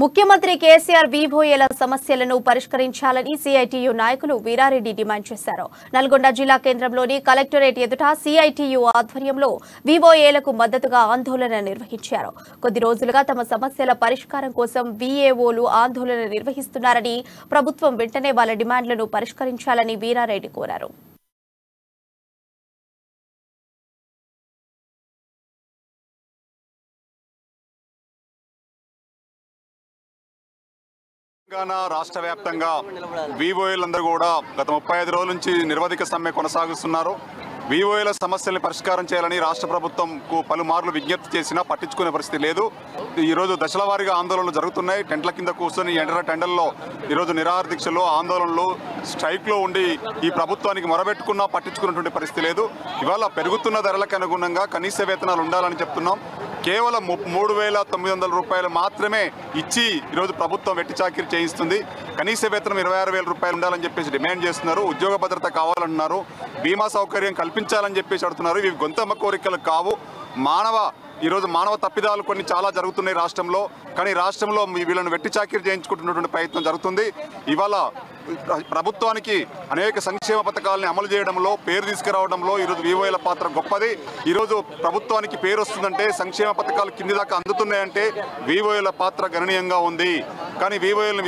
ముఖ్యమంత్రి కేసీఆర్ వివోఏల సమస్యలను పరిష్కరించాలని సిఐటియు నాయకులు వీరారెడ్డి డిమాండ్ చేశారు. నల్గొండ జిల్లా కేంద్రంలోని కలెక్టరేట్ ఎదుట సిఐటియు ఆధ్వర్యంలో వివోఏలకు మద్దతుగా ఆందోళన నిర్వహించారు. కొద్ది రోజులుగా తమ సమస్యల పరిష్కారం కోసం విఏఓలు ఆందోళన నిర్వహిస్తున్నారని, ప్రభుత్వం వెంటనే వాళ్ళ డిమాండ్లను పరిష్కరించాలని వీరారెడ్డి కోరారు. తెలంగాణ రాష్ట్ర వ్యాప్తంగా వివోఏలందరూ కూడా గత 35 రోజుల నుంచి నిరవధిక సమ్మె కొనసాగిస్తున్నారు. వివోఏల సమస్యల్ని పరిష్కారం చేయాలని రాష్ట్ర ప్రభుత్వంకు పలుమార్లు విజ్ఞప్తి చేసినా పట్టించుకునే పరిస్థితి లేదు. ఈరోజు దశల వారీగా ఆందోళనలు జరుగుతున్నాయి. టెంట్ల కింద కూర్చొని ఎండల టెండల్లో ఈరోజు నిరాహార దీక్షలు, ఆందోళనలు, స్ట్రైక్లో ఉండి ఈ ప్రభుత్వానికి మొరబెట్టుకున్నా పట్టించుకున్నటువంటి పరిస్థితి లేదు. ఇవాళ పెరుగుతున్న ధరలకు అనుగుణంగా కనీస వేతనాలు ఉండాలని చెప్తున్నాం. కేవలం 3,900 రూపాయలు మాత్రమే ఇచ్చి ఈరోజు ప్రభుత్వం వెట్టి చాకిరీ చేయిస్తుంది. కనీస వేతనం 26,000 రూపాయలు ఉండాలని చెప్పేసి డిమాండ్ చేస్తున్నారు. ఉద్యోగ భద్రత కావాలంటున్నారు. బీమా సౌకర్యం కల్పించాలని చెప్పేసి అడుగుతున్నారు. ఇవి గొంతమ్మ కోరికలు కావు. ఈరోజు మానవ తప్పిదాలు కొన్ని చాలా జరుగుతున్నాయి రాష్ట్రంలో. కానీ రాష్ట్రంలో వీళ్ళను వెట్టి చాకిరీ చేయించుకుంటున్నటువంటి ప్రయత్నం జరుగుతుంది. ఇవాళ ప్రభుత్వానికి అనేక సంక్షేమ పథకాలని అమలు చేయడంలో, పేరు తీసుకురావడంలో ఈరోజు వివోఏల పాత్ర గొప్పది. ఈరోజు ప్రభుత్వానికి పేరు వస్తుందంటే, సంక్షేమ పథకాలు కింది దాకా అందుతున్నాయంటే వివోఏల పాత్ర గణనీయంగా ఉంది. కానీ వివోఏలను